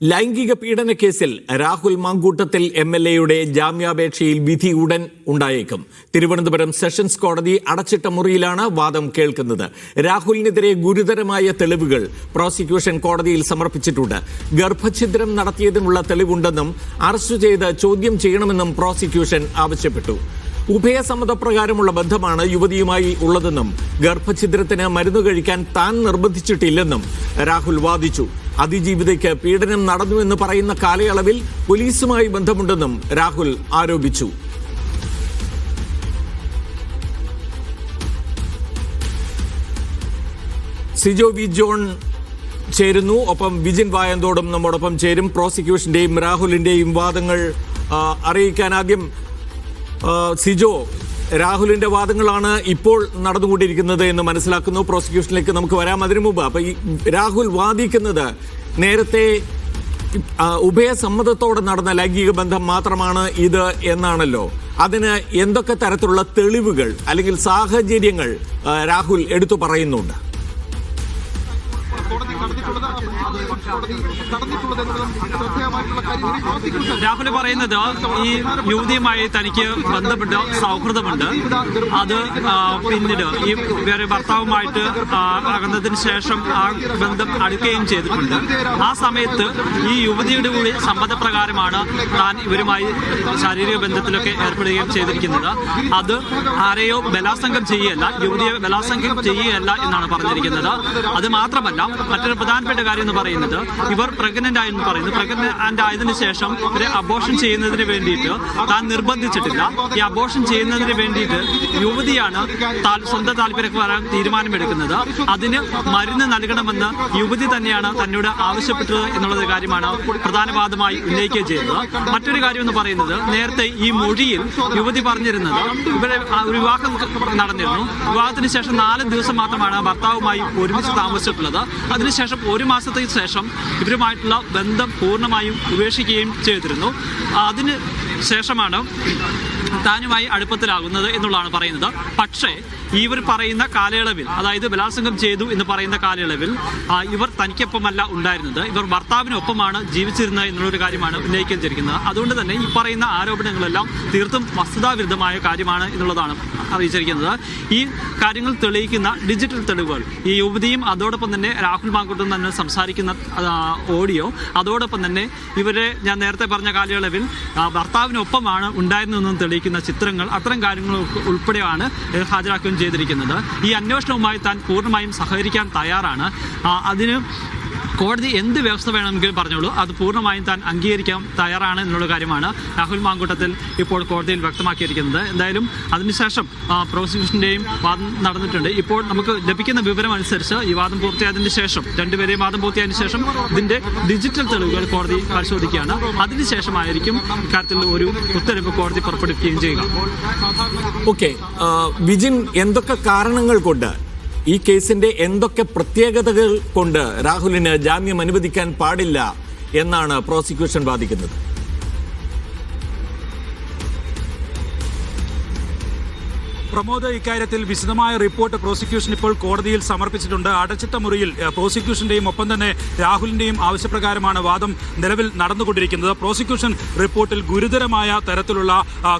ലൈംഗിക പീഡന കേസിൽ രാഹുൽ മാങ്കൂട്ടത്തിൽ MLAയുടെ ജാമ്യാപേക്ഷയിൽ വിധി ഉടൻ ഉണ്ടായേക്കും. തിരുവനന്തപുരം സെഷൻസ് കോടതി അടച്ചിട്ട മുറിയിലാണ് വാദം കേൾക്കുന്നത്. രാഹുലിനെതിരെ ഗുരുതരമായ തെളിവുകൾ പ്രോസിക്യൂഷൻ കോടതിയിൽ സമർപ്പിച്ചിട്ടുണ്ട്. ഗർഭഛിദ്രം നടത്തിയതിനുള്ള തെളിവുണ്ടെന്നും അറസ്റ്റ് ചെയ്ത് ചോദ്യം ചെയ്യണമെന്നും പ്രോസിക്യൂഷൻ ആവശ്യപ്പെട്ടു. ഉഭയസമ്മതപ്രകാരമുള്ള ബന്ധമാണ് യുവതിയുമായി ഉള്ളതെന്നും ഗർഭഛിദ്രത്തിന് മരുന്ന് കഴിക്കാൻ താൻ നിർബന്ധിച്ചിട്ടില്ലെന്നും രാഹുൽ വാദിച്ചു. അതിജീവിതയ്ക്ക് പീഡനം നടന്നുവെന്ന് പറയുന്ന കാലയളവിൽ പോലീസുമായി ബന്ധമുണ്ടെന്നും രാഹുൽ ആരോപിച്ചു. സിജോ വി ജോൺ ചേരുന്നു. ഒപ്പം വിജിൻ വായന്തോടും നമ്മോടൊപ്പം ചേരും. പ്രോസിക്യൂഷന്റെയും രാഹുലിന്റെയും വാദങ്ങൾ അറിയിക്കാൻ ആദ്യം സിജോ, രാഹുലിന്റെ വാദങ്ങളാണ് ഇപ്പോൾ നടന്നുകൊണ്ടിരിക്കുന്നത് എന്ന് മനസ്സിലാക്കുന്നു. പ്രോസിക്യൂഷനിലേക്ക് നമുക്ക് വരാം. അതിനു മുമ്പ് അപ്പൊ ഈ രാഹുൽ വാദിക്കുന്നത് നേരത്തെ ഉഭയസമ്മതത്തോടെ നടന്ന ലൈംഗിക ബന്ധം മാത്രമാണ് ഇത് എന്നാണല്ലോ. അതിന് എന്തൊക്കെ തരത്തിലുള്ള തെളിവുകൾ അല്ലെങ്കിൽ സാഹചര്യങ്ങൾ രാഹുൽ എടുത്തു പറയുന്നുണ്ട്? രാഹുൽ പറയുന്നത് ഈ യുവതിയുമായി തനിക്ക് ബന്ധപ്പെട്ട് സൗഹൃദമുണ്ട്. അത് പിന്നീട് ഈ വേറെ ഭർത്താവുമായിട്ട് അകന്നതിന് ശേഷം ആ ബന്ധം അടുക്കുകയും ചെയ്തിട്ടുണ്ട്. ആ സമയത്ത് ഈ യുവതിയുടെ കൂടി സമ്മതപ്രകാരമാണ് താൻ ഇവരുമായി ശാരീരിക ബന്ധത്തിലൊക്കെ ഏർപ്പെടുകയും ചെയ്തിരിക്കുന്നത്. അത് ആരെയോ ബലാത്സംഗം ചെയ്യുകയല്ല, യുവതിയെ ബലാത്സംഗം ചെയ്യുകയല്ല എന്നാണ് പറഞ്ഞിരിക്കുന്നത്. അത് മാത്രമല്ല, മറ്റൊരു പ്രധാനപ്പെട്ട കാര്യം എന്ന് പറയുന്നത് ഇവർ പ്രഗ്നന്റ് ആയെന്ന് പറയുന്നു. പ്രഗ്നന്റ് ആയതിനു ശേഷം ഇവരെ അബോർഷൻ ചെയ്യുന്നതിന് വേണ്ടിയിട്ട് താൻ നിർബന്ധിച്ചിട്ടില്ല. ഈ അബോർഷൻ ചെയ്യുന്നതിന് വേണ്ടിയിട്ട് യുവതിയാണ് സ്വന്തം താല്പര്യപ്രകാരം തീരുമാനമെടുക്കുന്നത്. അതിന് മരുന്ന് നൽകണമെന്ന് യുവതി തന്നെയാണ് തന്നോട് ആവശ്യപ്പെട്ടത് എന്നുള്ള കാര്യമാണ് പ്രധാന വാദമായി ഉന്നയിക്കുകയും ചെയ്യുന്നത്. മറ്റൊരു കാര്യം എന്ന് പറയുന്നത്, നേരത്തെ ഈ മൊഴിയിൽ യുവതി പറഞ്ഞിരുന്നത് ഇവരെ ഒരു വിവാഹം നടന്നിരുന്നു. വിവാഹത്തിന് ശേഷം 4 ദിവസം മാത്രമാണ് ഭർത്താവുമായി ഒരുമിച്ച് താമസിച്ചിട്ടുള്ളത്. അതിനുശേഷം 1 മാസത്തിന് ശേഷം ഇവരുമായിട്ടുള്ള ബന്ധം പൂർണ്ണമായും ഉപേക്ഷിക്കുകയും ചെയ്തിരുന്നു. അതിന് ശേഷമാണ് താനുമായി അടുപ്പത്തിലാകുന്നത് എന്നുള്ളതാണ് പറയുന്നത്. പക്ഷേ ഇവർ പറയുന്ന കാലയളവിൽ, അതായത് ബലാത്സംഗം ചെയ്തു എന്ന് പറയുന്ന കാലയളവിൽ ഇവർ തനിക്കൊപ്പമല്ല ഉണ്ടായിരുന്നത്, ഇവർ ഭർത്താവിനൊപ്പമാണ് ജീവിച്ചിരുന്നത് എന്നുള്ളൊരു കാര്യമാണ് ഉന്നയിച്ചിരിക്കുന്നത്. അതുകൊണ്ട് തന്നെ ഈ പറയുന്ന ആരോപണങ്ങളെല്ലാം തീർത്തും വസ്തുതാവിരുദ്ധമായ കാര്യമാണ് എന്നുള്ളതാണ് അറിയിച്ചിരിക്കുന്നത്. ഈ കാര്യങ്ങൾ തെളിയിക്കുന്ന ഡിജിറ്റൽ തെളിവുകൾ, ഈ യുവതിയും അതോടൊപ്പം തന്നെ രാഹുൽ മാങ്കൂട്ടം തന്നെ സംസാരിക്കുന്ന ഓഡിയോ, അതോടൊപ്പം തന്നെ ഇവരെ ഞാൻ നേരത്തെ പറഞ്ഞ കാലയളവിൽ ഭർത്താവിനൊപ്പമാണ് ഉണ്ടായിരുന്നതെന്നും തെളിയിക്കുന്ന ചിത്രങ്ങൾ, അത്തരം കാര്യങ്ങൾ ഉൾപ്പെടെയാണ് ഹാജരാക്കുകയും ചെയ്തിരിക്കുന്നത്. ഈ അന്വേഷണവുമായി താൻ പൂർണ്ണമായും സഹകരിക്കാൻ തയ്യാറാണ്. അതിന് കോടതി എന്ത് വ്യവസ്ഥ വേണമെങ്കിലും പറഞ്ഞോളൂ, അത് പൂർണ്ണമായും താൻ അംഗീകരിക്കാൻ തയ്യാറാണ് എന്നുള്ള കാര്യമാണ് രാഹുൽ മാങ്കൂട്ടത്തിൽ ഇപ്പോൾ കോടതിയിൽ വ്യക്തമാക്കിയിരിക്കുന്നത്. എന്തായാലും അതിനുശേഷം പ്രോസിക്യൂഷന്റെയും വാദം നടന്നിട്ടുണ്ട്. ഇപ്പോൾ നമുക്ക് ലഭിക്കുന്ന വിവരം അനുസരിച്ച് ഈ വാദം പൂർത്തിയായതിനു ശേഷം, രണ്ടുപേരെയും വാദം പൂർത്തിയായതിനു ശേഷം ഇതിന്റെ ഡിജിറ്റൽ തെളിവുകൾ കോടതി പരിശോധിക്കുകയാണ്. അതിനുശേഷമായിരിക്കും ഇക്കാര്യത്തിൽ ഒരു ഉത്തരവ് കോടതി പുറപ്പെടുവിക്കുകയും ചെയ്യുക. ഓക്കെ വിജിൻ, എന്തൊക്കെ കാരണങ്ങൾ കൊണ്ട്, ഈ കേസിന്റെ എന്തൊക്കെ പ്രത്യേകതകൾ കൊണ്ട് രാഹുലിന് ജാമ്യം അനുവദിക്കാൻ പാടില്ല എന്നാണ് പ്രോസിക്യൂഷൻ വാദിക്കുന്നത്? പ്രമോദ്, ഇക്കാര്യത്തിൽ വിശദമായ റിപ്പോർട്ട് പ്രോസിക്യൂഷൻ ഇപ്പോൾ കോടതിയിൽ സമർപ്പിച്ചിട്ടുണ്ട്. അടച്ചിട്ട മുറിയിൽ പ്രോസിക്യൂഷന്റെയും ഒപ്പം തന്നെ രാഹുലിന്റെയും ആവശ്യപ്രകാരമാണ് വാദം നിലവിൽ നടന്നുകൊണ്ടിരിക്കുന്നത്. പ്രോസിക്യൂഷൻ റിപ്പോർട്ടിൽ ഗുരുതരമായ തരത്തിലുള്ള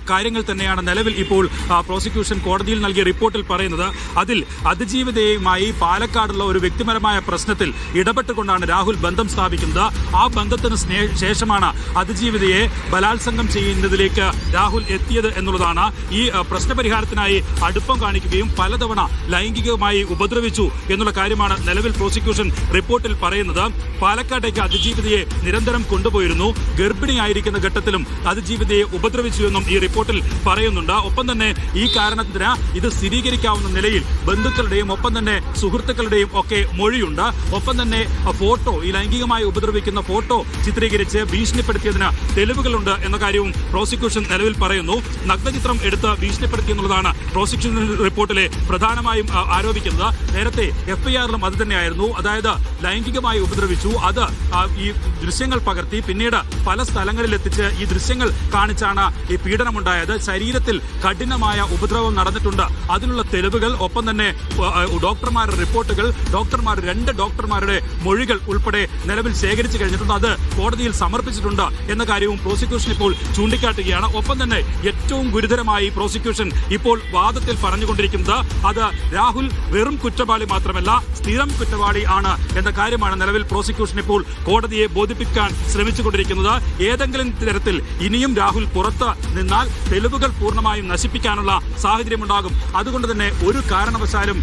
കാര്യങ്ങൾ തന്നെയാണ് നിലവിൽ ഇപ്പോൾ പ്രോസിക്യൂഷൻ കോടതിയിൽ നൽകിയ റിപ്പോർട്ടിൽ പറയുന്നത്. അതിൽ അതിജീവിതയുമായി പാലക്കാടുള്ള ഒരു വ്യക്തിപരമായ പ്രശ്നത്തിൽ ഇടപെട്ടുകൊണ്ടാണ് രാഹുൽ ബന്ധം സ്ഥാപിക്കുന്നത്. ആ ബന്ധത്തിന് ശേഷമാണ് അതിജീവിതയെ ബലാത്സംഗം ചെയ്യുന്നതിലേക്ക് രാഹുൽ എത്തിയത് എന്നുള്ളതാണ്. ഈ പ്രശ്നപരിഹാരത്തിനായി അടുപ്പം കാണിക്കുകയും പലതവണ ലൈംഗികമായി ഉപദ്രവിച്ചു എന്നുള്ള കാര്യമാണ് നിലവിൽ പ്രോസിക്യൂഷൻ റിപ്പോർട്ടിൽ പറയുന്നത്. പാലക്കാട്ടേക്ക് അതിജീവിതയെ നിരന്തരം കൊണ്ടുപോയിരുന്നു. ഗർഭിണിയായിരിക്കുന്ന ഘട്ടത്തിലും അതിജീവിതയെ ഉപദ്രവിച്ചുവെന്നും ഈ റിപ്പോർട്ടിൽ പറയുന്നുണ്ട്. ഒപ്പം തന്നെ ഈ കാരണത്തിന് ഇത് സ്ഥിരീകരിക്കാവുന്ന നിലയിൽ ബന്ധുക്കളുടെയും ഒപ്പം തന്നെ സുഹൃത്തുക്കളുടെയും ഒക്കെ മൊഴിയുണ്ട്. ഒപ്പം തന്നെ ഫോട്ടോ, ഈ ലൈംഗികമായി ഉപദ്രവിക്കുന്ന ഫോട്ടോ ചിത്രീകരിച്ച് ഭീഷണിപ്പെടുത്തിയതിന് തെളിവുകളുണ്ട് എന്ന കാര്യവും പ്രോസിക്യൂഷൻ നിലവിൽ പറയുന്നു. നഗ്നചിത്രം എടുത്ത് ഭീഷണിപ്പെടുത്തിയെന്നുള്ളതാണ് പ്രോസിക്യൂഷൻ റിപ്പോർട്ടിലെ പ്രധാനമായും ആരോപിക്കുന്നത്. നേരത്തെ FIR-ലും അത് തന്നെയായിരുന്നു. അതായത് ലൈംഗികമായി ഉപദ്രവിച്ചു, അത് ഈ ദൃശ്യങ്ങൾ പകർത്തി പിന്നീട് പല സ്ഥലങ്ങളിൽ എത്തിച്ച് ഈ ദൃശ്യങ്ങൾ കാണിച്ചാണ് ഈ പീഡനമുണ്ടായത്. ശരീരത്തിൽ കഠിനമായ ഉപദ്രവം നടന്നിട്ടുണ്ട്. അതിനുള്ള തെളിവുകൾ, ഒപ്പം തന്നെ ഡോക്ടർമാരുടെ റിപ്പോർട്ടുകൾ, 2 ഡോക്ടർമാരുടെ മൊഴികൾ ഉൾപ്പെടെ നിലവിൽ ശേഖരിച്ചു കഴിഞ്ഞിട്ടുണ്ട്. അത് കോടതിയിൽ സമർപ്പിച്ചിട്ടുണ്ട് എന്ന കാര്യവും പ്രോസിക്യൂഷൻ ഇപ്പോൾ ചൂണ്ടിക്കാട്ടുകയാണ്. ഒപ്പം തന്നെ ഏറ്റവും ഗുരുതരമായി പ്രോസിക്യൂഷൻ ഇപ്പോൾ വാദത്തിൽ പറഞ്ഞുകൊണ്ടിരിക്കുന്നത് അത് രാഹുൽ വെറും കുറ്റവാളി മാത്രമല്ല, സ്ഥിരം കുറ്റവാളി ആണ് എന്ന കാര്യമാണ് നിലവിൽ പ്രോസിക്യൂഷൻ ഇപ്പോൾ കോടതിയെ ബോധിപ്പിക്കാൻ ശ്രമിച്ചുകൊണ്ടിരിക്കുന്നത്. ഏതെങ്കിലും തരത്തിൽ ഇനിയും രാഹുൽ പുറത്ത് നിന്നാൽ തെളിവുകൾ പൂർണ്ണമായും നശിപ്പിക്കാനുള്ള സാഹചര്യമുണ്ടാകും. അതുകൊണ്ട് തന്നെ ഒരു കാരണവശാലും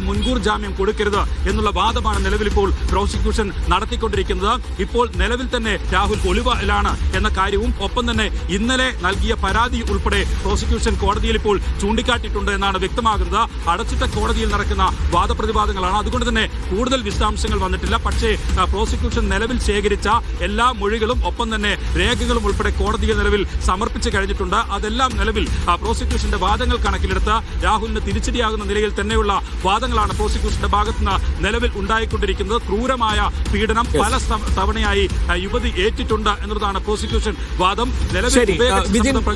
മുൻകൂർ ജാമ്യം കൊടുക്കരുത് എന്നുള്ള വാദമാണ് നിലവിൽ ഇപ്പോൾ പ്രോസിക്യൂഷൻ നടത്തിക്കൊണ്ടിരിക്കുന്നത്. ഇപ്പോൾ നിലവിൽ തന്നെ രാഹുൽ ഒളിവിലാണ് എന്ന കാര്യവും, ഒപ്പം തന്നെ ഇന്നലെ നൽകിയ പരാതി ഉൾപ്പെടെ പ്രോസിക്യൂഷൻ കോടതിയിൽ ഇപ്പോൾ ചൂണ്ടിക്കാട്ടിയിട്ടുണ്ട് എന്നാണ് വ്യക്തമാകുന്നത്. അടച്ചിട്ട കോടതിയിൽ നടക്കുന്ന വാദപ്രതിവാദങ്ങളാണ്. അതുകൊണ്ട് തന്നെ കൂടുതൽ വിശദാംശങ്ങൾ വന്നിട്ടില്ല. പക്ഷേ പ്രോസിക്യൂഷൻ നിലവിൽ ശേഖരിച്ച എല്ലാ മൊഴികളും ഒപ്പം തന്നെ രേഖകളും ഉൾപ്പെടെ കോടതിയിൽ നിലവിൽ സമർപ്പിച്ചു കഴിഞ്ഞിട്ടുണ്ട്. അതെല്ലാം നിലവിൽ പ്രോസിക്യൂഷന്റെ വാദങ്ങൾ കണക്കിലെടുത്ത് രാഹുലിന് തിരിച്ചടിയാകുന്ന നിലയിൽ തന്നെയുള്ള വാദങ്ങളാണ് പ്രോസിക്യൂഷന്റെ ഭാഗത്തുനിന്ന് നിലവിൽ ഉണ്ടായിക്കൊണ്ടിരിക്കുന്നത്. ക്രൂരമായ പീഡനം പല തവണയായി യുവതി ഏറ്റിട്ടുണ്ട് എന്നതാണ് പ്രോസിക്യൂഷൻ വാദം.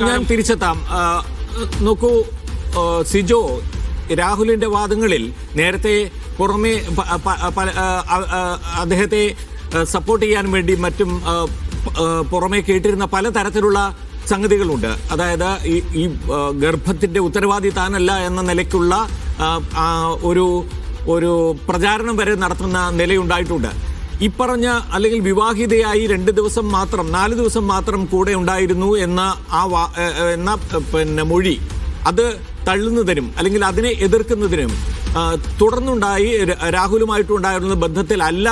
ഞാൻ തിരിച്ചെത്താം. നോക്കൂ സിജോ, രാഹുലിന്റെ വാദങ്ങളിൽ നേരത്തെ പുറമെ അദ്ദേഹത്തെ സപ്പോർട്ട് ചെയ്യാൻ വേണ്ടി മറ്റും പുറമെ കേട്ടിരുന്ന പലതരത്തിലുള്ള സംഗതികളുണ്ട്. അതായത് ഈ ഗർഭത്തിന്റെ ഉത്തരവാദി താനല്ല എന്ന നിലയ്ക്കുള്ള ഒരു പ്രചാരണം വരെ നടത്തുന്ന നിലയുണ്ടായിട്ടുണ്ട്. ഈ പറഞ്ഞ അല്ലെങ്കിൽ വിവാഹിതയായി 4 ദിവസം മാത്രം കൂടെ ഉണ്ടായിരുന്നു എന്ന മൊഴി അത് തള്ളുന്നതിനും അല്ലെങ്കിൽ അതിനെ എതിർക്കുന്നതിനും തുടർന്നുണ്ടായി രാഹുലുമായിട്ടുണ്ടായിരുന്ന ബന്ധത്തിലല്ല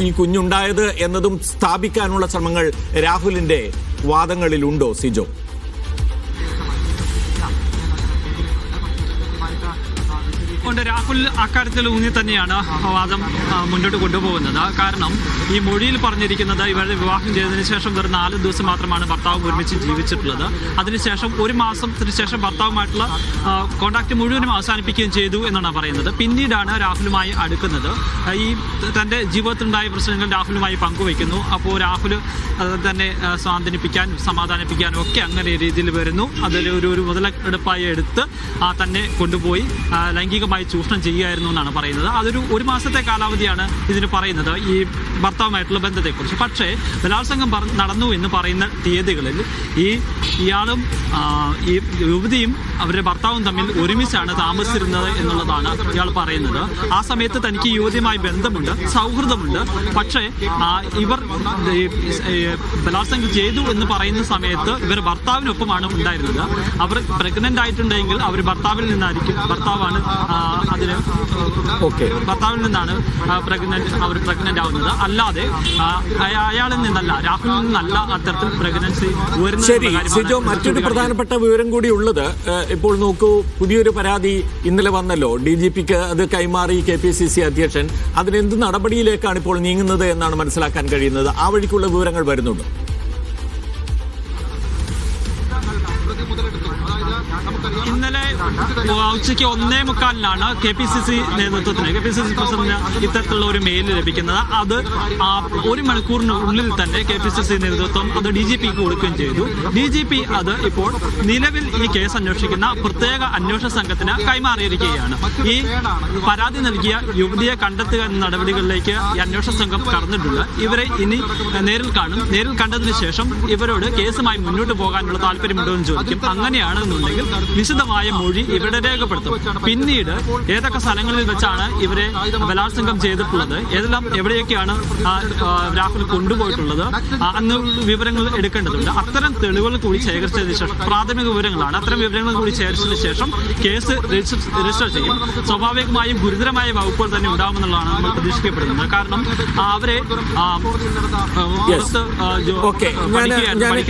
ഈ കുഞ്ഞുണ്ടായത് എന്നതും സ്ഥാപിക്കാനുള്ള ശ്രമങ്ങൾ രാഹുലിന്റെ വാദങ്ങളിലുണ്ടോ സിജോ? രാഹുൽ അക്കാര്യത്തിൽ ഊന്നി തന്നെയാണ് വാദം മുന്നോട്ട് കൊണ്ടുപോകുന്നത്. കാരണം ഈ മൊഴിയിൽ പറഞ്ഞിരിക്കുന്നത് ഇവരുടെ വിവാഹം ചെയ്തതിനു ശേഷം വെറും 4 ദിവസം മാത്രമാണ് ഭർത്താവ് ഒരുമിച്ച് ജീവിച്ചിട്ടുള്ളത്. അതിനുശേഷം 1 മാസത്തിന് ശേഷം ഭർത്താവുമായിട്ടുള്ള കോണ്ടാക്ട് മുഴുവനും അവസാനിപ്പിക്കുകയും ചെയ്തു എന്നാണ് പറയുന്നത്. പിന്നീടാണ് രാഹുലുമായി അടുക്കുന്നത്. ഈ തൻ്റെ ജീവിതത്തിലുണ്ടായ പ്രശ്നങ്ങൾ രാഹുലുമായി പങ്കുവയ്ക്കുന്നു. അപ്പോൾ രാഹുൽ തന്നെ സ്വാന്തനിപ്പിക്കാനും സമാധാനിപ്പിക്കാനും ഒക്കെ അങ്ങനെ രീതിയിൽ വരുന്നു. അതിൽ ഒരു മുതലെടുപ്പായി എടുത്ത് തന്നെ കൊണ്ടുപോയി ലൈംഗികമായി ചൂഷണം ചെയ്യുകയായിരുന്നു എന്നാണ് പറയുന്നത്. അതൊരു 1 മാസത്തെ കാലാവധിയാണ് ഇതിന് പറയുന്നത് ഈ ഭർത്താവുമായിട്ടുള്ള ബന്ധത്തെക്കുറിച്ച്. പക്ഷേ ബലാത്സംഗം നടന്നു എന്ന് പറയുന്ന തീയതികളിൽ ഇയാളും ഈ യുവതിയും അവരുടെ ഭർത്താവും തമ്മിൽ ഒരുമിച്ചാണ് താമസിച്ചിരുന്നത് എന്നുള്ളതാണ് ഇയാൾ പറയുന്നത്. ആ സമയത്ത് തനിക്ക് യുവതിയുമായി ബന്ധമുണ്ട്, സൗഹൃദമുണ്ട്. പക്ഷേ ഇവർ ബലാത്സംഗം ചെയ്തു എന്ന് പറയുന്ന സമയത്ത് ഇവർ ഭർത്താവിനൊപ്പമാണ് ഉണ്ടായിരുന്നത്. അവർ പ്രഗ്നന്റ് ആയിട്ടുണ്ടെങ്കിൽ അവർ ഭർത്താവിൽ നിന്നായിരിക്കും, ഭർത്താവാണ് ഭർത്താവിൽ നിന്നാണ് അവർ പ്രഗ്നന്റ് ആവുന്നത്. അല്ലാതെ അയാളിൽ നിന്നല്ല, രാഹുലിൽ നിന്നല്ല അത്തരത്തിൽ പ്രഗ്നൻസി വരുന്നത്. മറ്റൊരു പ്രധാനപ്പെട്ട വിവരം കൂടി ഉള്ളത്, ഇപ്പോൾ നോക്കൂ, പുതിയൊരു പരാതി ഇന്നലെ വന്നല്ലോ. DGPക്ക് അത് കൈമാറി KPCC അധ്യക്ഷൻ. അതിനെന്ത് നടപടിയിലേക്കാണ് ഇപ്പോൾ നീങ്ങുന്നത് എന്നാണ് മനസ്സിലാക്കാൻ കഴിയുന്നത്. ആ വഴിക്കുള്ള വിവരങ്ങൾ വരുന്നുണ്ട്. ഇന്നലെ ഉച്ചയ്ക്ക് 1:45 KPCC നേതൃത്വത്തിന്, KPCC പ്രസിഡന്റിന് ഇത്തരത്തിലുള്ള ഒരു മെയിൽ ലഭിക്കുന്നത്. അത് 1 മണിക്കൂറിനുള്ളിൽ തന്നെ KPCC നേതൃത്വം അത് DGPക്ക് കൊടുക്കുകയും ചെയ്തു. DGP അത് ഇപ്പോൾ നിലവിൽ ഈ കേസ് അന്വേഷിക്കുന്ന പ്രത്യേക അന്വേഷണ സംഘത്തിന് കൈമാറിയിരിക്കുകയാണ്. ഈ പരാതി നൽകിയ യുവതിയെ കണ്ടെത്തുക എന്ന നടപടികളിലേക്ക് ഈ അന്വേഷണ സംഘം കടന്നിട്ടുണ്ട്. ഇവരെ ഇനി നേരിൽ കാണും. നേരിൽ കണ്ടതിന് ശേഷം ഇവരോട് കേസുമായി മുന്നോട്ട് പോകാനുള്ള താല്പര്യമുണ്ടോ എന്ന് ചോദിക്കും. അങ്ങനെയാണെന്നുണ്ടെങ്കിൽ വിശദമായ മൊഴി ഇവിടെ രേഖപ്പെടുത്തും. പിന്നീട് ഏതൊക്കെ സ്ഥലങ്ങളിൽ വെച്ചാണ് ഇവരെ ബലാത്സംഗം ചെയ്തിട്ടുള്ളത്, എവിടെയൊക്കെയാണ് രാഹുൽ കൊണ്ടുപോയിട്ടുള്ളത്, അന്ന് വിവരങ്ങൾ എടുക്കേണ്ടതുണ്ട്. അത്തരം തെളിവുകൾ കൂടി ശേഖരിച്ചതിന് ശേഷം, പ്രാഥമിക വിവരങ്ങളാണ്, അത്തരം വിവരങ്ങൾ കൂടി ശേഖരിച്ചതിന് ശേഷം കേസ് രജിസ്റ്റർ ചെയ്യും. സ്വാഭാവികമായും ഗുരുതരമായ വകുപ്പുകൾ തന്നെ ഉണ്ടാകുമെന്നുള്ളതാണ് നമ്മൾ പ്രതീക്ഷിക്കപ്പെടുന്നത്. കാരണം അവരെ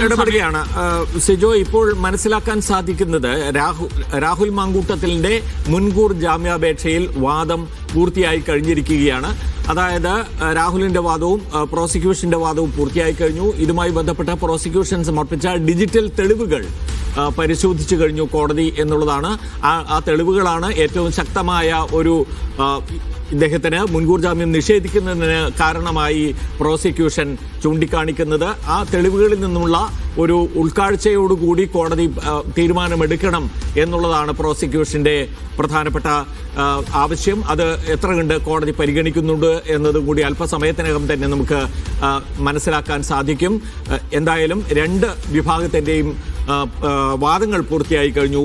ഇടപെടുകയാണ് സിജോ. ഇപ്പോൾ മനസ്സിലാക്കാൻ സാധിക്കുന്നത് പറയുന്നത് രാഹുൽ മാങ്കൂട്ടത്തിലിന്റെ മുൻകൂർ ജാമ്യാപേക്ഷയിൽ വാദം പൂർത്തിയായി കഴിഞ്ഞിരിക്കുകയാണ്. അതായത് രാഹുലിന്റെ വാദവും പ്രോസിക്യൂഷന്റെ വാദവും പൂർത്തിയായി കഴിഞ്ഞു. ഇതുമായി ബന്ധപ്പെട്ട പ്രോസിക്യൂഷൻ സമർപ്പിച്ച ഡിജിറ്റൽ തെളിവുകൾ പരിശോധിച്ചു കഴിഞ്ഞു കോടതി എന്നുള്ളതാണ്. ആ തെളിവുകളാണ് ഏറ്റവും ശക്തമായ ഒരു ഇദ്ദേഹത്തിന് മുൻകൂർ ജാമ്യം നിഷേധിക്കുന്നതിന് കാരണമായി പ്രോസിക്യൂഷൻ ചൂണ്ടിക്കാണിക്കുന്നത്. ആ തെളിവുകളിൽ നിന്നുള്ള ഒരു ഉൾക്കാഴ്ചയോടുകൂടി കോടതി തീരുമാനമെടുക്കണം എന്നുള്ളതാണ് പ്രോസിക്യൂഷന്റെ പ്രധാനപ്പെട്ട ആവശ്യം. അത് എത്ര കണ്ട് കോടതി പരിഗണിക്കുന്നുണ്ട് എന്നതുകൂടി അല്പസമയത്തിനകം തന്നെ നമുക്ക് മനസ്സിലാക്കാൻ സാധിക്കും. എന്തായാലും രണ്ട് വിഭാഗത്തിന്റെയും വാദങ്ങൾ പൂർത്തിയായി കഴിഞ്ഞു.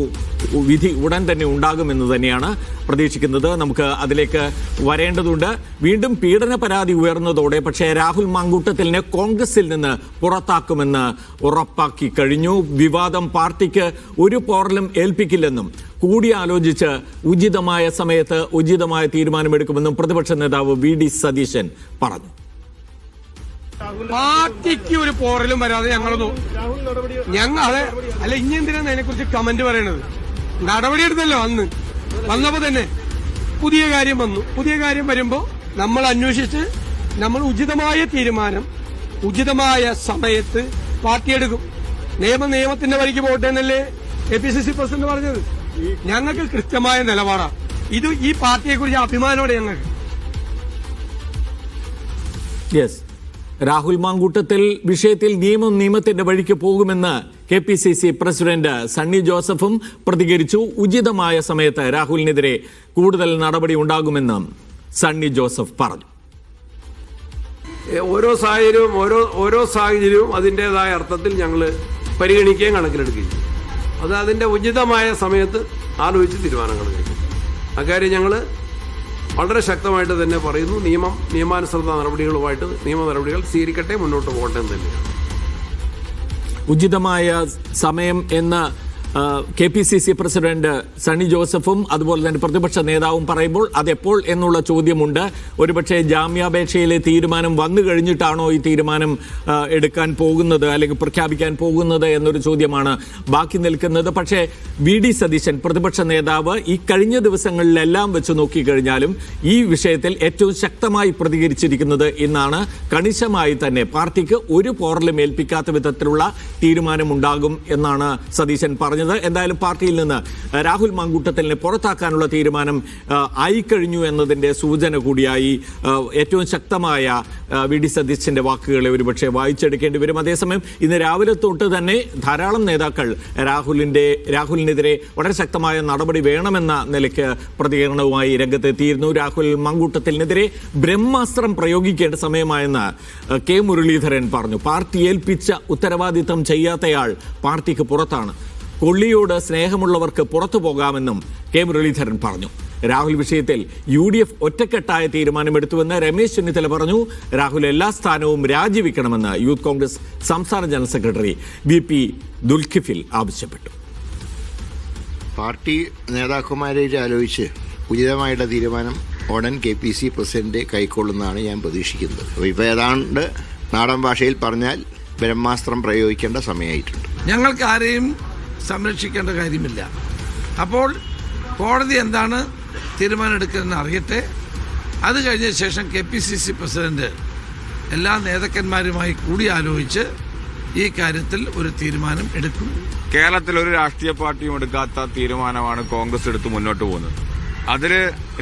വിധി ഉടൻ തന്നെ ഉണ്ടാകുമെന്ന് തന്നെയാണ് പ്രതീക്ഷിക്കുന്നത്. നമുക്ക് അതിലേക്ക് വരേണ്ടതുണ്ട്. വീണ്ടും പീഡന പരാതി ഉയർന്നതോടെ പക്ഷേ രാഹുൽ മാങ്കൂട്ടത്തിലിനെ കോൺഗ്രസിൽ നിന്ന് പുറത്താക്കുമെന്ന് ഉറപ്പാക്കി കഴിഞ്ഞു. വിവാദം പാർട്ടിക്ക് ഒരു പോറലും ഏൽപ്പിക്കില്ലെന്നും കൂടിയാലോചിച്ച് ഉചിതമായ സമയത്ത് ഉചിതമായ തീരുമാനമെടുക്കുമെന്നും പ്രതിപക്ഷ നേതാവ് വി.ഡി. സതീശൻ പറഞ്ഞു. പാർട്ടിക്ക് ഒരു പോറലും വരാതെ ഞങ്ങളെ അല്ല ഇനി എന്തിനാണ് അതിനെക്കുറിച്ച് കമന്റ് പറയണത്? നടപടിയെടുത്തല്ലോ അന്ന് വന്നപ്പോ തന്നെ പുതിയ കാര്യം വന്നു. പുതിയ കാര്യം വരുമ്പോ നമ്മൾ അന്വേഷിച്ച് നമ്മൾ ഉചിതമായ തീരുമാനം ഉചിതമായ സമയത്ത് പാർട്ടി എടുക്കും. നിയമത്തിന്റെ വഴിക്ക് പോട്ടെ എന്നല്ലേ APCC പ്രസിഡന്റ് പറഞ്ഞത്. ഞങ്ങൾക്ക് കൃത്യമായ നിലപാടാണ് ഇത്. ഈ പാർട്ടിയെ കുറിച്ച് അഭിമാനോടെ ഞങ്ങൾക്ക്. യെസ്, രാഹുൽ മാങ്കൂട്ടത്തിൽ വിഷയത്തിൽ നിയമത്തിന്റെ വഴിക്ക് പോകുമെന്ന് KPCC പ്രസിഡന്റ് സണ്ണി ജോസഫും പ്രതികരിച്ചു. ഉചിതമായ സമയത്ത് രാഹുലിനെതിരെ കൂടുതൽ നടപടി ഉണ്ടാകുമെന്ന് സണ്ണി ജോസഫ് പറഞ്ഞു. ഓരോ സാഹചര്യവും അതിൻ്റെതായ അർത്ഥത്തിൽ ഞങ്ങൾ പരിഗണിക്കുകയും കണക്കിലെടുക്കുകയും ചെയ്യും. അത് അതിൻ്റെ ഉചിതമായ സമയത്ത് ആലോചിച്ച് തീരുമാനങ്ങൾ എടുക്കും. അക്കാര്യം ഞങ്ങൾ വളരെ ശക്തമായിട്ട് തന്നെ പറയുന്നു. നിയമാനുസൃത നടപടികളുമായിട്ട് നിയമ നടപടികൾ സ്വീകരിക്കട്ടെ, മുന്നോട്ട് പോകട്ടെ എന്ന് തന്നെയാണ്. ഉചിതമായ സമയം എന്ന KPCC പ്രസിഡന്റ് സണ്ണി ജോസഫും അതുപോലെ തന്നെ പ്രതിപക്ഷ നേതാവും പറയുമ്പോൾ അതെപ്പോൾ എന്നുള്ള ചോദ്യമുണ്ട്. ഒരുപക്ഷെ ജാമ്യാപേക്ഷയിലെ തീരുമാനം വന്നു കഴിഞ്ഞിട്ടാണോ ഈ തീരുമാനം എടുക്കാൻ പോകുന്നത് അല്ലെങ്കിൽ പ്രഖ്യാപിക്കാൻ പോകുന്നത് എന്നൊരു ചോദ്യമാണ് ബാക്കി നിൽക്കുന്നത്. പക്ഷേ വി.ഡി. സതീശൻ പ്രതിപക്ഷ നേതാവ് ഈ കഴിഞ്ഞ ദിവസങ്ങളിലെല്ലാം വെച്ച് നോക്കിക്കഴിഞ്ഞാലും ഈ വിഷയത്തിൽ ഏറ്റവും ശക്തമായി പ്രതികരിച്ചിരിക്കുന്നത് ഇന്നാണ്. കണിശമായി തന്നെ പാർട്ടിക്ക് ഒരു പോറലും ഏൽപ്പിക്കാത്ത വിധത്തിലുള്ള തീരുമാനമുണ്ടാകും എന്നാണ് സതീശൻ പറഞ്ഞത്. എന്തായാലും പാർട്ടിയിൽ നിന്ന് രാഹുൽ മാങ്കൂട്ടത്തിലിനെ പുറത്താക്കാനുള്ള തീരുമാനം ആയിക്കഴിഞ്ഞു എന്നതിന്റെ സൂചന കൂടിയായി ഏറ്റവും ശക്തമായ വി.ഡി. സതീശന്റെ വാക്കുകളെ ഒരുപക്ഷെ വായിച്ചെടുക്കേണ്ടി വരും. അതേസമയം ഇന്ന് രാവിലെ തൊട്ട് തന്നെ ധാരാളം നേതാക്കൾ രാഹുലിനെതിരെ വളരെ ശക്തമായ നടപടി വേണമെന്ന നിലയ്ക്ക് പ്രതികരണവുമായി രംഗത്തെത്തിയിരുന്നു. രാഹുൽ മാങ്കൂട്ടത്തിനെതിരെ ബ്രഹ്മാസ്ത്രം പ്രയോഗിക്കേണ്ട സമയമായെന്ന് കെ മുരളീധരൻ പറഞ്ഞു. പാർട്ടി ഏൽപ്പിച്ച ഉത്തരവാദിത്തം ചെയ്യാത്തയാൾ പാർട്ടിക്ക് പുറത്താണ്. കൊള്ളിയോട് സ്നേഹമുള്ളവർക്ക് പുറത്തു പോകാമെന്നും കെ മുരളീധരൻ പറഞ്ഞു. രാഹുൽ വിഷയത്തിൽ UDF ഒറ്റക്കെട്ടായ തീരുമാനമെടുത്തുവെന്ന് രമേശ് ചെന്നിത്തല പറഞ്ഞു. രാഹുൽ എല്ലാ സ്ഥാനവും രാജിവെക്കണമെന്ന് യൂത്ത് കോൺഗ്രസ് സംസ്ഥാന ജനറൽ സെക്രട്ടറി VP ദുൽഖിഫിൽ ആവശ്യപ്പെട്ടു. പാർട്ടി നേതാക്കന്മാരെ ആലോചിച്ച് ഉചിതമായിട്ടുള്ള തീരുമാനം ഉടൻ KPCC പ്രസിഡന്റ് കൈക്കൊള്ളുന്നതാണ് ഞാൻ പ്രതീക്ഷിക്കുന്നത്. ഇപ്പോൾ ഏതാണ്ട് നാടൻ ഭാഷയിൽ പറഞ്ഞാൽ ബ്രഹ്മാസ്ത്രം പ്രയോഗിക്കേണ്ട സമയമായിട്ടുണ്ട്. ഞങ്ങൾക്ക് ആരെയും സംരക്ഷിക്കേണ്ട കാര്യമില്ല. അപ്പോൾ കോടതി എന്താണ് തീരുമാനം എടുക്കുന്നതെന്ന് അറിയട്ടെ. അത് കഴിഞ്ഞ ശേഷം KPCC പ്രസിഡന്റ് എല്ലാ നേതാക്കന്മാരുമായി കൂടിയാലോചിച്ച് ഈ കാര്യത്തിൽ ഒരു തീരുമാനം എടുക്കും. കേരളത്തിൽ ഒരു രാഷ്ട്രീയ പാർട്ടിയും എടുക്കാത്ത തീരുമാനമാണ് കോൺഗ്രസ് എടുത്ത് മുന്നോട്ട് പോകുന്നത്.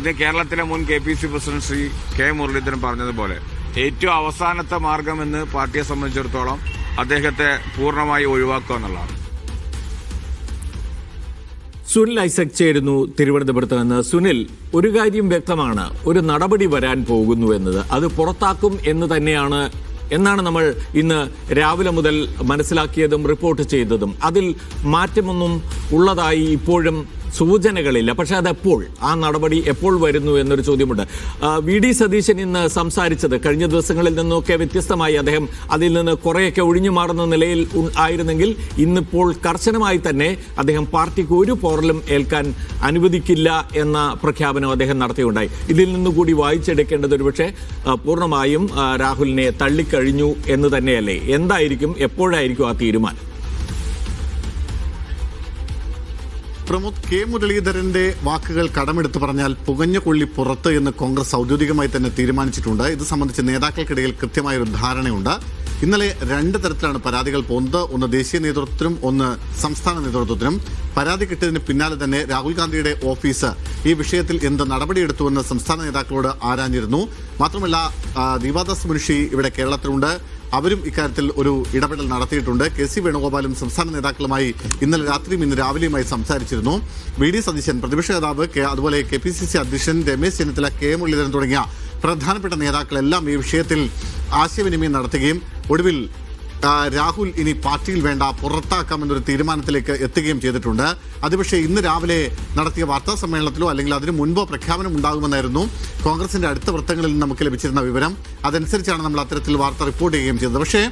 ഇത് കേരളത്തിലെ മുൻ KPCC president Shri K Muraleedharan പറഞ്ഞതുപോലെ ഏറ്റവും അവസാനത്തെ മാർഗമെന്ന് പാർട്ടിയെ സംബന്ധിച്ചിടത്തോളം അദ്ദേഹത്തെ പൂർണ്ണമായി ഒഴിവാക്കുക എന്നുള്ളതാണ്. സുനിൽ ഐസക് ചേരുന്നു തിരുവനന്തപുരത്ത് നിന്ന്. സുനിൽ, ഒരു കാര്യം വ്യക്തമാണ്, ഒരു നടപടി വരാൻ പോകുന്നു എന്നത്. അത് പുറത്താക്കും എന്ന് തന്നെയാണ് എന്നാണ് നമ്മൾ ഇന്ന് രാവിലെ മുതൽ മനസ്സിലാക്കിയതും റിപ്പോർട്ട് ചെയ്തതും. അതിൽ മാറ്റമൊന്നും ഉള്ളതായി ഇപ്പോഴും സൂചനകളില്ല. പക്ഷെ അതെപ്പോൾ, ആ നടപടി എപ്പോൾ വരുന്നു എന്നൊരു ചോദ്യമുണ്ട്. വി.ഡി. സതീശൻ ഇന്ന് സംസാരിച്ചത് കഴിഞ്ഞ ദിവസങ്ങളിൽ നിന്നൊക്കെ വ്യത്യസ്തമായി അദ്ദേഹം അതിൽ നിന്ന് കുറേയൊക്കെ ഒഴിഞ്ഞു മാറുന്ന നിലയിൽ ആയിരുന്നെങ്കിൽ ഇന്നിപ്പോൾ കർശനമായി തന്നെ അദ്ദേഹം പാർട്ടിക്ക് ഒരു പോറലും ഏൽക്കാൻ അനുവദിക്കില്ല എന്ന പ്രഖ്യാപനം അദ്ദേഹം നടത്തിയുണ്ടായി. ഇതിൽ നിന്നുകൂടി വായിച്ചെടുക്കേണ്ടത് ഒരുപക്ഷെ പൂർണ്ണമായും രാഹുലിനെ തള്ളിക്കഴിഞ്ഞു എന്ന് തന്നെയല്ലേ? എന്തായിരിക്കും, എപ്പോഴായിരിക്കും ആ തീരുമാനം? പ്രമോദ്, കെ മുരളീധരന്റെ വാക്കുകൾ കടമെടുത്ത് പറഞ്ഞാൽ പുകഞ്ഞ കൊള്ളി പുറത്ത് എന്ന് കോൺഗ്രസ് ഔദ്യോഗികമായി തന്നെ തീരുമാനിച്ചിട്ടുണ്ട്. ഇത് സംബന്ധിച്ച് നേതാക്കൾക്കിടയിൽ കൃത്യമായൊരു ധാരണയുണ്ട്. ഇന്നലെ രണ്ട് തരത്തിലാണ് പരാതികൾ പോകുന്നത്. ഒന്ന് ദേശീയ നേതൃത്വത്തിനും ഒന്ന് സംസ്ഥാന നേതൃത്വത്തിനും. പരാതി കിട്ടിയതിന് പിന്നാലെ തന്നെ രാഹുൽ ഗാന്ധിയുടെ ഓഫീസ് ഈ വിഷയത്തിൽ എന്ത് നടപടിയെടുത്തുവെന്ന് സംസ്ഥാന നേതാക്കളോട് ആരാഞ്ഞിരുന്നു. മാത്രമല്ല ദീപാദാസ് മുൻഷി ഇവിടെ കേരളത്തിലുണ്ട്. അവരും ഇക്കാര്യത്തിൽ ഒരു ഇടപെടൽ നടത്തിയിട്ടുണ്ട്. KC വേണുഗോപാലും സംസ്ഥാന നേതാക്കളുമായി ഇന്നലെ രാത്രിയും ഇന്ന് രാവിലെയുമായി സംസാരിച്ചിരുന്നു. VD സതീശൻ പ്രതിപക്ഷ നേതാവ്, അതുപോലെ KPCC അധ്യക്ഷൻ രമേശ് ചെന്നിത്തല, K മുരളീധരൻ തുടങ്ങിയ പ്രധാനപ്പെട്ട നേതാക്കളെല്ലാം ഈ വിഷയത്തിൽ ആശയവിനിമയം നടത്തുകയും ഒടുവിൽ രാഹുൽ ഇനി പാർട്ടിയിൽ വേണ്ട, പുറത്താക്കാമെന്നൊരു തീരുമാനത്തിലേക്ക് എത്തുകയും ചെയ്തിട്ടുണ്ട്. അത് പക്ഷേ ഇന്ന് രാവിലെ നടത്തിയ വാർത്താ സമ്മേളനത്തിലോ അല്ലെങ്കിൽ അതിന് മുൻപോ പ്രഖ്യാപനം ഉണ്ടാകുമെന്നായിരുന്നു കോൺഗ്രസിന്റെ അടുത്ത വൃത്തങ്ങളിൽ നിന്ന് നമുക്ക് ലഭിച്ചിരുന്ന വിവരം. അതനുസരിച്ചാണ് നമ്മൾ അത്തരത്തിൽ വാർത്ത റിപ്പോർട്ട് ചെയ്യുകയും ചെയ്തത്. പക്ഷേ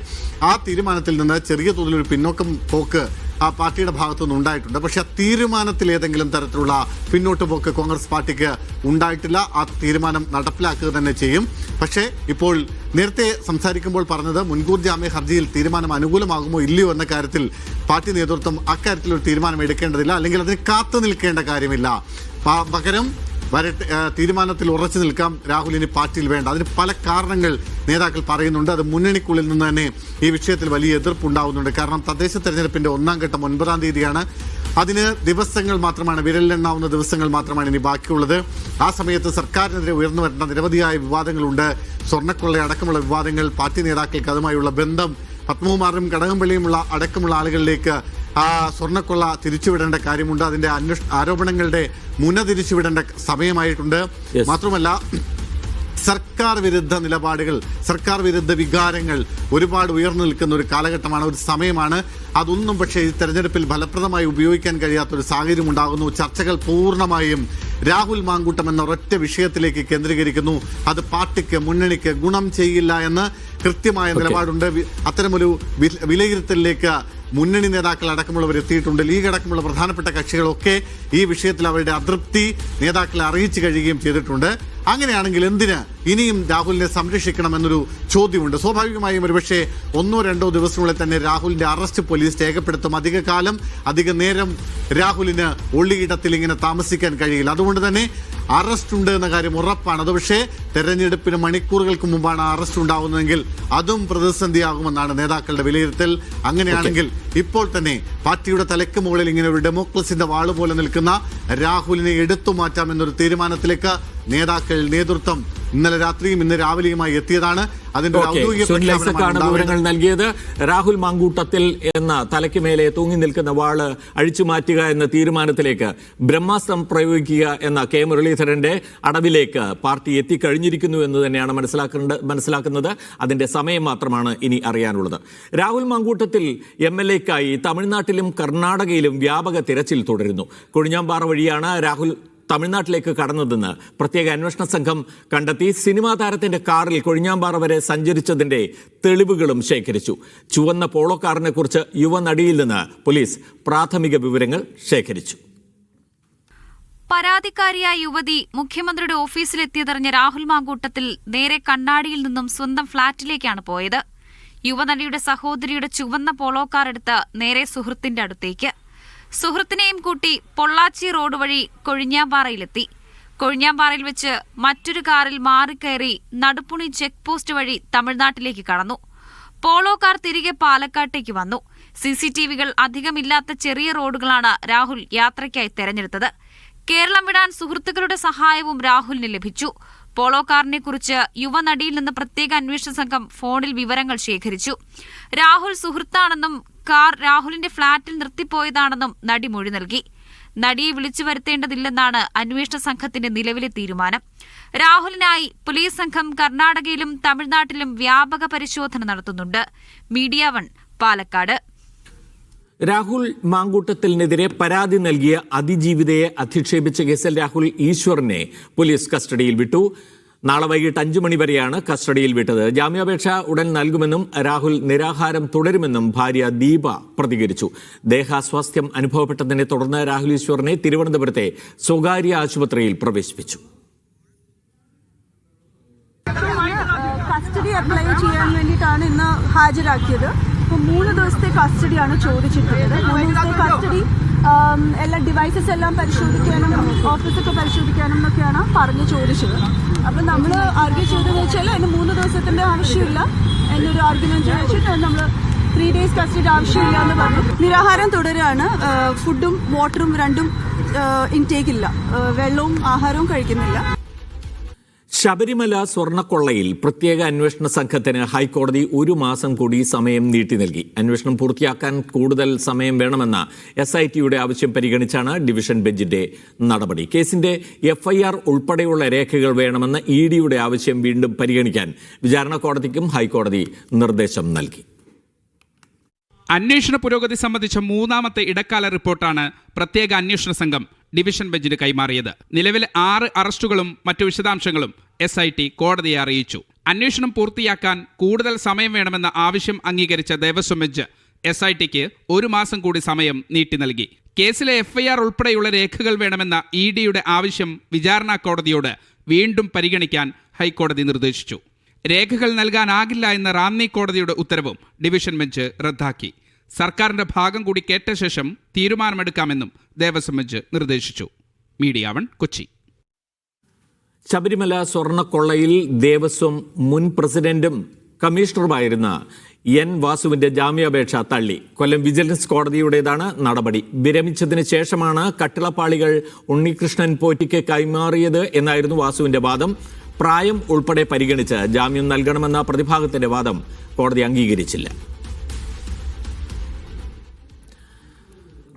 ആ തീരുമാനത്തിൽ നിന്ന് ചെറിയ തോതിലൊരു പിന്നോക്കം പോക്ക് ആ പാർട്ടിയുടെ ഭാഗത്തുനിന്ന് ഉണ്ടായിട്ടുണ്ട്. പക്ഷെ ആ തീരുമാനത്തിൽ ഏതെങ്കിലും തരത്തിലുള്ള പിന്നോട്ട് പോക്ക് കോൺഗ്രസ് പാർട്ടിക്ക് ഉണ്ടായിട്ടില്ല. ആ തീരുമാനം നടപ്പിലാക്കുക തന്നെ ചെയ്യും. പക്ഷേ ഇപ്പോൾ നേരത്തെ സംസാരിക്കുമ്പോൾ പറഞ്ഞത് മുൻകൂർ ജാമ്യ ഹർജിയിൽ തീരുമാനം അനുകൂലമാകുമോ ഇല്ലയോ എന്ന കാര്യത്തിൽ പാർട്ടി നേതൃത്വം അക്കാര്യത്തിൽ ഒരു തീരുമാനം എടുക്കേണ്ടതില്ല, അല്ലെങ്കിൽ അതിന് കാത്തു നിൽക്കേണ്ട കാര്യമില്ല. പകരം തീരുമാനത്തിൽ ഉറച്ചു നിൽക്കാം, രാഹുലിന് പാർട്ടിയിൽ വേണ്ട. അതിന് പല കാരണങ്ങൾ നേതാക്കൾ പറയുന്നുണ്ട്. അത് മുന്നണിക്കുള്ളിൽ നിന്ന് തന്നെ ഈ വിഷയത്തിൽ വലിയ എതിർപ്പുണ്ടാവുന്നുണ്ട്. കാരണം തദ്ദേശ തെരഞ്ഞെടുപ്പിന്റെ 1-ാം ഘട്ടം 9-ാം തീയതിയാണ്. അതിന് ദിവസങ്ങൾ മാത്രമാണ്, വിരലിലെണ്ണാവുന്ന ദിവസങ്ങൾ മാത്രമാണ് ഇനി ബാക്കിയുള്ളത്. ആ സമയത്ത് സർക്കാരിനെതിരെ ഉയർന്നു വരുന്ന നിരവധിയായ വിവാദങ്ങളുണ്ട്. സ്വർണ്ണക്കൊള്ള അടക്കമുള്ള വിവാദങ്ങൾ, പാർട്ടി നേതാക്കൾക്ക് അതുമായുള്ള ബന്ധം, പത്മകുമാറും കടകംപള്ളിയുമുള്ള അടക്കമുള്ള ആളുകളിലേക്ക് ആ സ്വർണ്ണക്കൊള്ള തിരിച്ചുവിടേണ്ട കാര്യമുണ്ട്. അതിന്റെ ആരോപണങ്ങളുടെ മുന തിരിച്ചുവിടേണ്ട സമയമായിട്ടുണ്ട്. മാത്രമല്ല സർക്കാർ വിരുദ്ധ നിലപാടുകൾ, സർക്കാർ വിരുദ്ധ വികാരങ്ങൾ ഒരുപാട് ഉയർന്നു നിൽക്കുന്ന ഒരു കാലഘട്ടമാണ്, ഒരു സമയമാണ്. അതൊന്നും പക്ഷേ ഈ തെരഞ്ഞെടുപ്പിൽ ഫലപ്രദമായി ഉപയോഗിക്കാൻ കഴിയാത്തൊരു സാഹചര്യം ഉണ്ടാകുന്നു. ചർച്ചകൾ പൂർണ്ണമായും രാഹുൽ മാങ്കൂട്ടം എന്ന ഒരൊറ്റ വിഷയത്തിലേക്ക് കേന്ദ്രീകരിക്കുന്നു. അത് പാർട്ടിക്ക്, മുന്നണിക്ക് ഗുണം ചെയ്യില്ല എന്ന് കൃത്യമായ നിലപാടുണ്ട്. അത്തരമൊരു വിലയിരുത്തലിലേക്ക് മുന്നണി നേതാക്കൾ അടക്കമുള്ളവർ എത്തിയിട്ടുണ്ട്. ലീഗ് അടക്കമുള്ള പ്രധാനപ്പെട്ട കക്ഷികളൊക്കെ ഈ വിഷയത്തിൽ അവരുടെ അതൃപ്തി നേതാക്കളെ അറിയിച്ചു കഴിയുകയും ചെയ്തിട്ടുണ്ട്. അങ്ങനെയാണെങ്കിൽ എന്തിന് ഇനിയും രാഹുലിനെ സംരക്ഷിക്കണമെന്നൊരു ചോദ്യമുണ്ട്. സ്വാഭാവികമായും ഒരുപക്ഷെ 1-2 ദിവസങ്ങളിൽ തന്നെ രാഹുലിന്റെ അറസ്റ്റ് പോലീസ് രേഖപ്പെടുത്തും. അധിക കാലം, അധിക നേരം രാഹുലിന് ഒള്ളിയിടത്തിൽ ഇങ്ങനെ താമസിക്കാൻ കഴിയില്ല. അതുകൊണ്ട് തന്നെ അറസ്റ്റ് ഉണ്ട് എന്ന കാര്യം ഉറപ്പാണ്. അത് പക്ഷേ തെരഞ്ഞെടുപ്പിന് മണിക്കൂറുകൾക്ക് മുമ്പാണ് അറസ്റ്റ് ഉണ്ടാവുന്നതെങ്കിൽ അതും പ്രതിസന്ധിയാകുമെന്നാണ് നേതാക്കളുടെ വിലയിരുത്തൽ. അങ്ങനെയാണെങ്കിൽ ഇപ്പോൾ തന്നെ പാർട്ടിയുടെ തലയ്ക്ക് മുകളിൽ ഇങ്ങനെ ഒരു ഡെമോക്രസിന്റെ വാള് പോലെ നിൽക്കുന്ന രാഹുലിനെ എടുത്തു മാറ്റാമെന്നൊരു തീരുമാനത്തിലേക്ക് നേതൃത്വം ഇന്നലെ രാത്രിയും ഇന്ന് രാവിലെയുമായി എത്തിയതാണ്. അതിന്റെ വിവരങ്ങൾ നൽകിയത്. രാഹുൽ മാങ്കൂട്ടത്തിൽ എന്ന തലയ്ക്ക് മേലെ തൂങ്ങി നിൽക്കുന്ന വാള് അഴിച്ചു മാറ്റുക എന്ന തീരുമാനത്തിലേക്ക്, ബ്രഹ്മാസ്ത്രം പ്രയോഗിക്കുക എന്ന K മുരളീധരന്റെ അടവിലേക്ക് പാർട്ടി എത്തിക്കഴിഞ്ഞിരിക്കുന്നു എന്ന് തന്നെയാണ് മനസ്സിലാക്കുന്നത്. അതിന്റെ സമയം മാത്രമാണ് ഇനി അറിയാനുള്ളത്. രാഹുൽ മാങ്കൂട്ടത്തിൽ MLA-ക്കായി തമിഴ്നാട്ടിലും കർണാടകയിലും വ്യാപക തിരച്ചിൽ തുടരുന്നു. കൊഴിഞ്ഞാമ്പാറ വഴിയാണ് രാഹുൽ തമിഴ്നാട്ടിലേക്ക് കടന്നതെന്ന് പ്രത്യേക അന്വേഷണ സംഘം കണ്ടെത്തി. സിനിമാ താരത്തിന്റെ കാറിൽ കൊഴിഞ്ഞാമ്പാറ വരെ സഞ്ചരിച്ചതിന്റെ തെളിവുകളും ശേഖരിച്ചു. ചുവന്ന പോളോ കാറിനെ കുറിച്ച് യുവനടിയിൽ നിന്ന് പോലീസ് പ്രാഥമിക വിവരങ്ങൾ ശേഖരിച്ചു. പരാതിക്കാരിയായ യുവതി മുഖ്യമന്ത്രിയുടെ ഓഫീസിലെത്തിയതറിഞ്ഞ രാഹുൽ മാങ്കൂട്ടത്തിൽ നേരെ കണ്ണാടിയിൽ നിന്നും സ്വന്തം ഫ്ളാറ്റിലേക്കാണ് പോയത്. യുവനടിയുടെ സഹോദരിയുടെ ചുവന്ന പോളോ കാർ എടുത്ത് നേരെ സുഹൃത്തിന്റെ അടുത്തേക്ക്. സുഹൃത്തിനെയും കൂട്ടി പൊള്ളാച്ചി റോഡ് വഴി കൊഴിഞ്ഞാമ്പാറയിലെത്തി. കൊഴിഞ്ഞാമ്പാറയിൽ വെച്ച് മറ്റൊരു കാറിൽ മാറിക്കയറി നടുപ്പുണി ചെക്ക് പോസ്റ്റ് വഴി തമിഴ്നാട്ടിലേക്ക് കടന്നു. പോളോ കാർ തിരികെ പാലക്കാട്ടേക്ക് വന്നു. CCTV-കൾ അധികമില്ലാത്ത ചെറിയ റോഡുകളാണ് രാഹുൽ യാത്രയ്ക്കായി തെരഞ്ഞെടുത്തത്. കേരളം വിടാൻ സുഹൃത്തുക്കളുടെ സഹായവും രാഹുലിന് ലഭിച്ചു. പോളോ കാറിനെ കുറിച്ച് യുവനടിയിൽ നിന്ന് പ്രത്യേക അന്വേഷണ സംഘം ഫോണിൽ വിവരങ്ങൾ ശേഖരിച്ചു. രാഹുൽ സുഹൃത്താണെന്നും കാർ രാഹുലിന്റെ ഫ്ളാറ്റിൽ നിർത്തിപ്പോയതാണെന്നും നടി മൊഴി നൽകി. നടിയെ വിളിച്ചു വരുത്തേണ്ടതില്ലെന്നാണ് അന്വേഷണ സംഘത്തിന്റെ നിലവിലെ തീരുമാനം. രാഹുലിനായി പോലീസ് സംഘം കർണാടകയിലും തമിഴ്നാട്ടിലും വ്യാപക പരിശോധന നടത്തുന്നുണ്ട്. മീഡിയ 1 പാലക്കാട്. രാഹുൽ മാങ്കൂട്ടത്തിനെതിരെ പരാതി നൽകിയ അതിജീവിതയെ അധിക്ഷേപിച്ച കേസിൽ രാഹുൽ ഈശ്വറിനെ പോലീസ് കസ്റ്റഡിയിൽ വിട്ടു. നാളെ വൈകിട്ട് 5 മണി വരെയാണ് കസ്റ്റഡിയിൽ വിട്ടത്. ജാമ്യാപേക്ഷ ഉടൻ നൽകുമെന്നും രാഹുൽ നിരാഹാരം തുടരുമെന്നും ഭാര്യ ദീപ പ്രതികരിച്ചു. ദേഹാസ്വാസ്ഥ്യം അനുഭവപ്പെട്ടതിനെ തുടർന്ന് രാഹുൽ ഈശ്വറിനെ തിരുവനന്തപുരത്തെ സ്വകാര്യ ആശുപത്രിയിൽ പ്രവേശിപ്പിച്ചു. കസ്റ്റഡി അപ്ലൈ ചെയ്യാൻ വേണ്ടിയിട്ടാണ് ഇന്ന് ഹാജരാക്കിയത്. അപ്പോൾ 3 ദിവസത്തെ കസ്റ്റഡിയാണ് ചോദിച്ചിട്ടുള്ളത്. 3 ദിവസത്തെ കസ്റ്റഡി എല്ലാ ഡിവൈസസ് എല്ലാം പരിശോധിക്കാനും ഓഫീസൊക്കെ പരിശോധിക്കാനും എന്നൊക്കെയാണ് ചോദിച്ചത്. അപ്പം നമ്മൾ ആർഗ്യൂ ചെയ്തതെന്ന് വെച്ചാൽ അതിന് 3 ദിവസത്തിൻ്റെ ആവശ്യമില്ല എന്നൊരു ആർഗ്യുമെന്റ് വെച്ചിട്ട് നമ്മൾ 3 days കസ്റ്റഡി ആവശ്യമില്ല എന്ന് പറഞ്ഞു. നിരാഹാരം തുടരുകയാണ്. ഫുഡും വാട്ടറും രണ്ടും ഇൻടേക്ക് ഇല്ല, വെള്ളവും ആഹാരവും കഴിക്കുന്നില്ല. ശബരിമല സ്വർണ്ണക്കൊള്ളയിൽ പ്രത്യേക അന്വേഷണ സംഘത്തിന് ഹൈക്കോടതി 1 മാസം കൂടി സമയം നീട്ടി നൽകി. അന്വേഷണം പൂർത്തിയാക്കാൻ കൂടുതൽ സമയം വേണമെന്ന SITയുടെ ആവശ്യം പരിഗണിച്ചാണ് ഡിവിഷൻ ബെഞ്ചിന്റെ നടപടി. കേസിന്റെ FIR ഉൾപ്പെടെയുള്ള രേഖകൾ വേണമെന്ന EDയുടെ ആവശ്യം വീണ്ടും പരിഗണിക്കാൻ വിചാരണ കോടതിക്കും ഹൈക്കോടതി നിർദ്ദേശം നൽകി. അന്വേഷണ പുരോഗതി സംബന്ധിച്ച 3ാമത്തെ ഇടക്കാല റിപ്പോർട്ടാണ് പ്രത്യേക അന്വേഷണ സംഘം ഡിവിഷൻ ബെഞ്ചിന് കൈമാറിയത്. നിലവിലെ 6 അറസ്റ്റുകളും മറ്റു വിശദാംശങ്ങളും SIT കോടതിയെ അറിയിച്ചു. അന്വേഷണം പൂർത്തിയാക്കാൻ കൂടുതൽ സമയം വേണമെന്ന ആവശ്യം അംഗീകരിച്ച ദേവസ്വം ബെഞ്ച് SITക്ക് 1 മാസം കൂടി സമയം നീട്ടി നൽകി. കേസിലെ FIR ഉൾപ്പെടെയുള്ള രേഖകൾ വേണമെന്ന EDയുടെ ആവശ്യം വിചാരണ കോടതിയോട് വീണ്ടും പരിഗണിക്കാൻ ഹൈക്കോടതി നിർദ്ദേശിച്ചു. രേഖകൾ നൽകാനാകില്ല എന്ന റാന്നി കോടതിയുടെ ഉത്തരവും ഡിവിഷൻ ബെഞ്ച് റദ്ദാക്കി. സർക്കാരിന്റെ ഭാഗം കൂടി കേട്ട ശേഷം തീരുമാനമെടുക്കാമെന്നും ദേവസ്വം ബെഞ്ച് നിർദ്ദേശിച്ചു. മീഡിയ 1 കൊച്ചി. ശബരിമല സ്വർണ്ണക്കൊള്ളയിൽ ദേവസ്വം മുൻ പ്രസിഡന്റും കമ്മീഷണറുമായിരുന്ന N. വാസുവിന്റെ ജാമ്യാപേക്ഷ തള്ളി. കൊല്ലം വിജിലൻസ് കോടതിയുടേതാണ് നടപടി. വിരമിച്ചതിന് ശേഷമാണ് കട്ടിളപ്പാളികൾ ഉണ്ണികൃഷ്ണൻ പോറ്റിക്ക് കൈമാറിയത് എന്നായിരുന്നു വാസുവിന്റെ വാദം. പ്രായം ഉൾപ്പെടെ പരിഗണിച്ച് ജാമ്യം നൽകണമെന്ന പ്രതിഭാഗത്തിന്റെ വാദം കോടതി അംഗീകരിച്ചില്ല.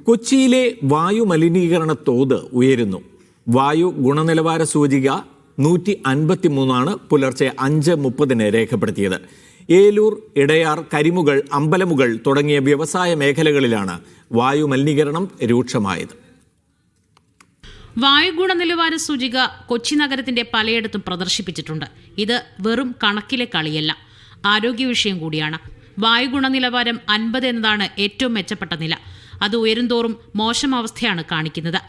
കൊച്ചിയിലെ വായു മലിനീകരണ തോത് ഉയരുന്നു. വായു ഗുണനിലവാര സൂചിക 153 പുലർച്ചെ 5:30 രേഖപ്പെടുത്തിയത്. ഏലൂർ, ഇടയാർ, കരിമുകൾ, അമ്പലമുകൾ തുടങ്ങിയ വ്യവസായ മേഖലകളിലാണ് വായു മലിനീകരണം രൂക്ഷമായത്. വായു ഗുണനിലവാര സൂചിക കൊച്ചി നഗരത്തിന്റെ പലയിടത്തും പ്രദർശിപ്പിച്ചിട്ടുണ്ട്. ഇത് വെറും കണക്കിലെ കളിയല്ല, ആരോഗ്യ വിഷയം കൂടിയാണ്. വായു ഗുണനിലവാരം 50 എന്നതാണ് ഏറ്റവും മെച്ചപ്പെട്ട നില. അത് ഉയരുംതോറും മോശം അവസ്ഥയാണ് കാണിക്കുന്നത്.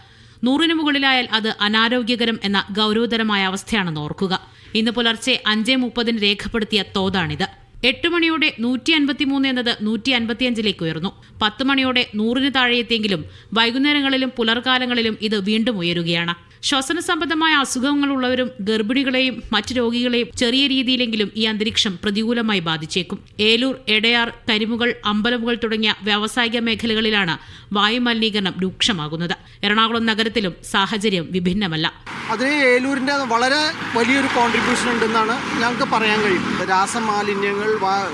100 മുകളിലായാൽ അത് അനാരോഗ്യകരം എന്ന ഗൗരവതരമായ അവസ്ഥയാണെന്ന് ഓർക്കുക. ഇന്ന് പുലർച്ചെ 5:30 രേഖപ്പെടുത്തിയ തോതാണിത്. 8 മണിയോടെ 153 എന്നത് 155 ഉയർന്നു. 10 മണിയോടെ 100 താഴെയെത്തിയെങ്കിലും വൈകുന്നേരങ്ങളിലും പുലർകാലങ്ങളിലും ഇത് വീണ്ടും ഉയരുകയാണ്. ശ്വസന സംബന്ധമായ അസുഖങ്ങളുള്ളവരും ഗർഭിണികളെയും മറ്റു രോഗികളെയും ചെറിയ രീതിയിലെങ്കിലും ഈ അന്തരീക്ഷം പ്രതികൂലമായി ബാധിച്ചേക്കും. ഏലൂർ, എടയാർ, കരിമുകൾ, അമ്പലമുകൾ തുടങ്ങിയ വ്യാവസായിക മേഖലകളിലാണ് വായുമലിനീകരണം രൂക്ഷമാകുന്നത്. എറണാകുളം നഗരത്തിലും സാഹചര്യം വിഭിന്നമല്ല. അതിന് ഏലൂരിൻ്റെ വളരെ വലിയൊരു കോൺട്രിബ്യൂഷൻ ഉണ്ടെന്നാണ് ഞങ്ങൾക്ക് പറയാൻ കഴിയും. രാസമാലിന്യങ്ങൾ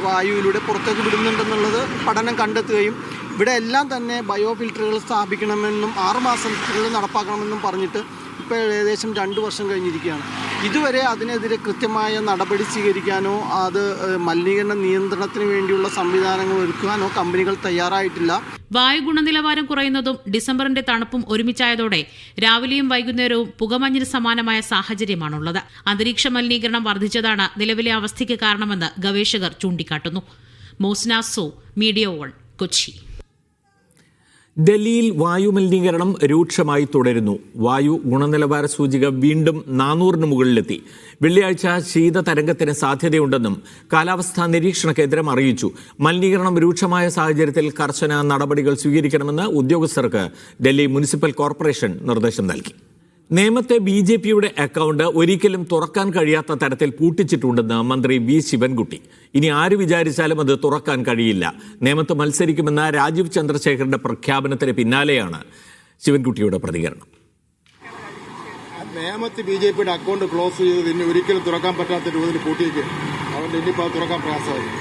വായുവിലൂടെ പുറത്തേക്ക് വിടുന്നുണ്ടെന്നുള്ളത് പഠനം കണ്ടെത്തുകയും ഇവിടെ എല്ലാം തന്നെ ബയോ ഫിൽറ്ററുകൾ സ്ഥാപിക്കണമെന്നും 6 മാസത്തിനുള്ളിൽ നടപ്പാക്കണമെന്നും പറഞ്ഞിട്ട് ഇപ്പോൾ ഏകദേശം 2 വർഷം കഴിഞ്ഞിരിക്കുകയാണ്. ഇതുവരെ അതിനെതിരെ കൃത്യമായ നടപടി സ്വീകരിക്കാനോ അത് മലിനീകരണ നിയന്ത്രണത്തിന് വേണ്ടിയുള്ള സംവിധാനങ്ങൾ ഒരുക്കാനോ കമ്പനികൾ തയ്യാറായിട്ടില്ല. വായു ഗുണനിലവാരം കുറയുന്നതും ഡിസംബറിന്റെ തണുപ്പും ഒരുമിച്ചായതോടെ രാവിലെയും വൈകുന്നേരവും പുകമഞ്ഞിന് സമാനമായ സാഹചര്യമാണുള്ളത്. അന്തരീക്ഷ മലിനീകരണം വർദ്ധിച്ചതാണ് നിലവിലെ അവസ്ഥയ്ക്ക് കാരണമെന്ന് ഗവേഷകർ ചൂണ്ടിക്കാട്ടുന്നു. മോസ്നാസോ, മീഡിയ 1 കൊച്ചി. ഡൽഹിയിൽ വായു മലിനീകരണം രൂക്ഷമായി തുടരുന്നു. വായു ഗുണനിലവാര സൂചിക വീണ്ടും 400 മുകളിലെത്തി. വെള്ളിയാഴ്ച ശീതതരംഗത്തിന് സാധ്യതയുണ്ടെന്നും കാലാവസ്ഥാ നിരീക്ഷണ കേന്ദ്രം അറിയിച്ചു. മലിനീകരണം രൂക്ഷമായ സാഹചര്യത്തിൽ കർശന നടപടികൾ സ്വീകരിക്കണമെന്ന് ഉദ്യോഗസ്ഥർക്ക് ഡൽഹി മുനിസിപ്പൽ കോർപ്പറേഷൻ നിർദ്ദേശം നൽകി. നേമത്തെ BJPയുടെ അക്കൗണ്ട് ഒരിക്കലും തുറക്കാൻ കഴിയാത്ത തരത്തിൽ പൂട്ടിച്ചിട്ടുണ്ടെന്ന് മന്ത്രി V. ശിവൻകുട്ടി. ഇനി ആര് വിചാരിച്ചാലും അത് തുറക്കാൻ കഴിയില്ല. നേമത്ത് മത്സരിക്കുമെന്ന രാജീവ് ചന്ദ്രശേഖരന്റെ പ്രഖ്യാപനത്തിന് പിന്നാലെയാണ് ശിവൻകുട്ടിയുടെ പ്രതികരണം. നേമത്ത് BJPയുടെ അക്കൗണ്ട് ക്ലോസ് ചെയ്തത് ഇനി ഒരിക്കലും തുറക്കാൻ പറ്റാത്ത രൂപത്തിൽ പൂട്ടിയേക്ക്. അതുകൊണ്ട് ഇനിയിപ്പോൾ തുറക്കാൻ പ്രയാസമായിരിക്കും.